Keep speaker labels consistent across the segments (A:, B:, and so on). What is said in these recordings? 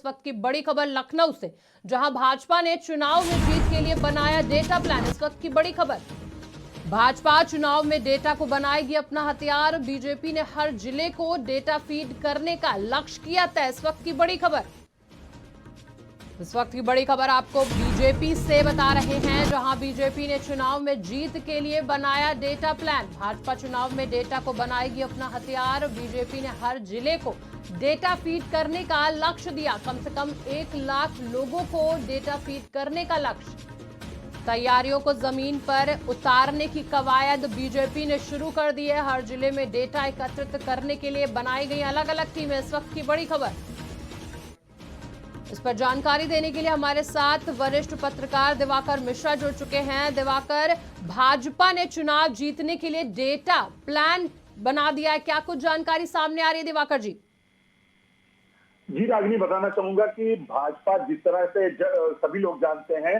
A: इस वक्त की बड़ी खबर लखनऊ से, जहां भाजपा ने चुनाव में जीत के लिए बनाया डेटा प्लान। इस वक्त की बड़ी खबर, भाजपा चुनाव में डेटा को बनाएगी अपना हथियार। बीजेपी ने हर जिले को डेटा फीड करने का लक्ष्य किया तय। इस वक्त की बड़ी खबर, इस वक्त की बड़ी खबर आपको बीजेपी से बता रहे हैं, जहां बीजेपी ने चुनाव में जीत के लिए बनाया डेटा प्लान। भाजपा चुनाव में डेटा को बनाएगी अपना हथियार। बीजेपी ने हर जिले को डेटा फीड करने का लक्ष्य दिया। कम से कम 1 लाख लोगों को डेटा फीड करने का लक्ष्य। तैयारियों को जमीन पर उतारने की कवायद बीजेपी ने शुरू कर दी है। हर जिले में डेटा एकत्रित करने के लिए बनाई गई अलग अलग टीमें। इस वक्त की बड़ी खबर, इस पर जानकारी देने के लिए हमारे साथ वरिष्ठ पत्रकार दिवाकर मिश्रा जुड़ चुके हैं। दिवाकर, भाजपा ने चुनाव जीतने के लिए डेटा प्लान बना दिया है, क्या कुछ जानकारी सामने आ रही है दिवाकर जी?
B: जी रागिनी, बताना चाहूंगा कि भाजपा जिस तरह से सभी लोग जानते हैं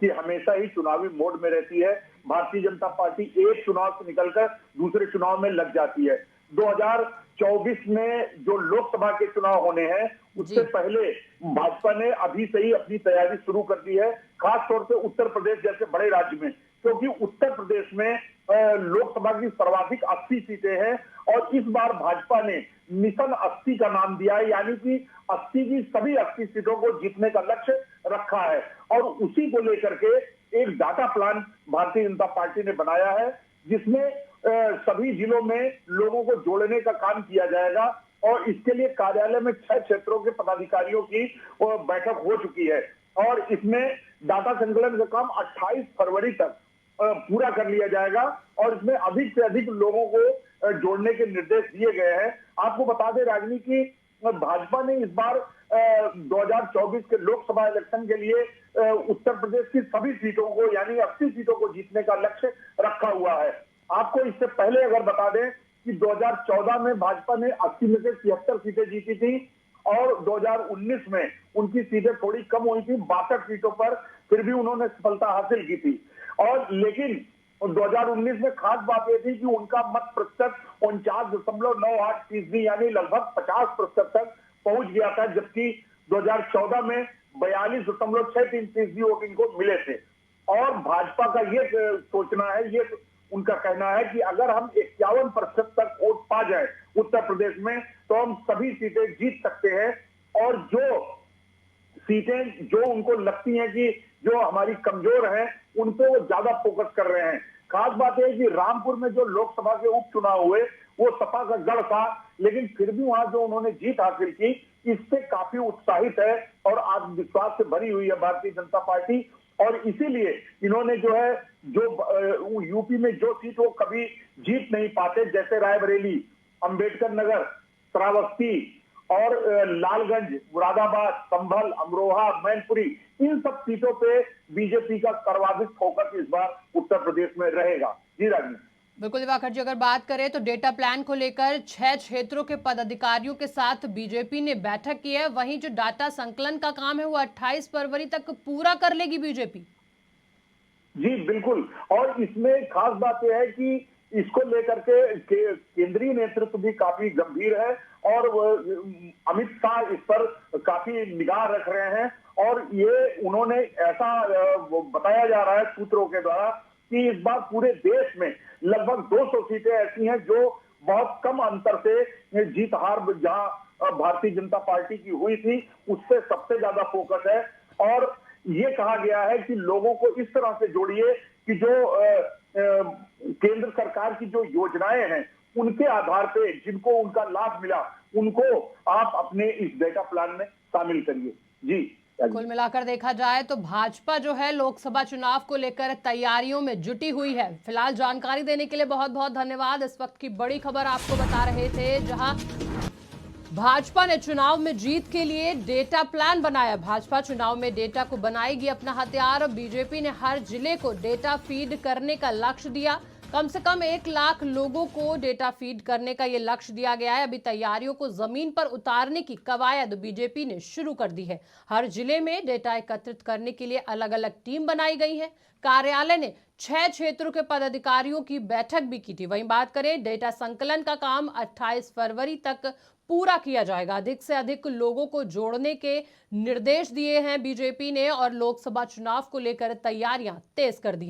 B: कि हमेशा ही चुनावी मोड में रहती है। भारतीय जनता पार्टी एक चुनाव से निकलकर दूसरे चुनाव में लग जाती है। 2024 में जो लोकसभा के चुनाव होने हैं, उससे पहले भाजपा ने अभी से ही अपनी तैयारी शुरू कर दी है, खास तौर से उत्तर प्रदेश जैसे बड़े राज्य में, क्योंकि उत्तर प्रदेश में लोकसभा की सर्वाधिक 80 सीटें हैं और इस बार भाजपा ने मिशन 80 का नाम दिया है, यानी कि 80 की सभी 80 सीटों को जीतने का लक्ष्य रखा है। और उसी को लेकर के एक data plan Bharatiya Janata party ने बनाया है, जिसमें सभी जिलों में लोगों को जोड़ने का काम किया जाएगा। और इसके लिए कार्यालय में 6 क्षेत्रों के पदाधिकारियों की बैठक हो चुकी है और इसमें डाटा संकलन का काम 28 फरवरी तक पूरा कर लिया जाएगा और इसमें अधिक से अधिक लोगों को जोड़ने के निर्देश दिए गए हैं। आपको बता दें रागिनी की भाजपा ने इस बार 2024 के लोकसभा इलेक्शन के लिए उत्तर प्रदेश की सभी सीटों को यानी 80 सीटों को जीतने का लक्ष्य रखा हुआ है। आपको इससे पहले अगर बता दें कि 2014 में भाजपा ने 80 में से 73 सीटें जीती थी और 2019 में उनकी सीटें थोड़ी कम हुई थी 62 सीटों पर, फिर भी उन्होंने सफलता हासिल की थी। और लेकिन 2019 में खास बात यह थी कि उनका मत प्रतिशत 49.98% यानी लगभग 50% तक पहुंच गया था, जबकि 2014 में 42.63% वोट इनको मिले थे। और भाजपा का ये सोचना है, ये उनका कहना है कि अगर हम 51% तक वोट पा जाए उत्तर प्रदेश में तो हम सभी सीटें जीत सकते हैं। और जो सीटें जो उनको लगती हैं कि जो हमारी कमजोर हैं, उन पे वो ज्यादा फोकस कर रहे हैं। खास बात है कि रामपुर में जो लोकसभा के उपचुनाव हुए वो सपा का गढ़ था, लेकिन फिर भी वहां जो उन्होंने जीत हासिल की, इससे काफी उत्साहित है और आत्मविश्वास से भरी हुई है भारतीय जनता पार्टी। और इसीलिए इन्होंने जो है जो यूपी में जो सीट वो कभी जीत नहीं पाते, जैसे रायबरेली, अंबेडकर नगर, श्रावस्ती और लालगंज, मुरादाबाद, संभल, अमरोहा, मैनपुरी, इन सब सीटों पे बीजेपी का सर्वाधिक फोकस इस बार उत्तर प्रदेश में रहेगा। जी राजनीति,
A: बिल्कुल दिवाकर जी, अगर बात करें तो डेटा प्लान को लेकर 6 क्षेत्रों के पदाधिकारियों के साथ बीजेपी ने बैठक की है। वहीं जो डाटा संकलन का काम है वो 28 फरवरी तक पूरा कर लेगी बीजेपी।
B: जी बिल्कुल, और इसमें खास बात यह है कि इसको लेकर के केंद्रीय नेतृत्व भी काफी गंभीर है और अमित शाह इस पर काफी निगाह रख रहे हैं। और ये उन्होंने ऐसा बताया जा रहा है सूत्रों के द्वारा कि इस बार पूरे देश में लगभग 200 सीटें ऐसी हैं जो बहुत कम अंतर से जीत हार जहां भारतीय जनता पार्टी की हुई थी, उससे सबसे ज्यादा फोकस है। और ये कहा गया है कि लोगों को इस तरह से जोड़िए कि जो केंद्र सरकार की जो योजनाएं हैं उनके आधार पे जिनको उनका लाभ मिला, उनको आप अपने इस डेटा प्लान में शामिल करिए। जी,
A: कुल मिलाकर देखा जाए तो भाजपा जो है लोकसभा चुनाव को लेकर तैयारियों में जुटी हुई है। फिलहाल जानकारी देने के लिए बहुत बहुत धन्यवाद। इस वक्त की बड़ी खबर आपको बता रहे थे, जहां भाजपा ने चुनाव में जीत के लिए डेटा प्लान बनाया। भाजपा चुनाव में डेटा को बनाएगी अपना हथियार। बीजेपी ने हर जिले को डेटा फीड करने का लक्ष्य दिया। कम से कम 1 लाख लोगों को डेटा फीड करने का यह लक्ष्य दिया गया है। अभी तैयारियों को जमीन पर उतारने की कवायद बीजेपी ने शुरू कर दी है। हर जिले में डेटा एकत्रित करने के लिए अलग अलग टीम बनाई गई है। कार्यालय ने 6 क्षेत्रों के पदाधिकारियों की बैठक भी की थी। वहीं बात करें डेटा संकलन का काम 28 फरवरी तक पूरा किया जाएगा। अधिक से अधिक लोगों को जोड़ने के निर्देश दिए हैं बीजेपी ने और लोकसभा चुनाव को लेकर तैयारियां तेज कर दी हैं।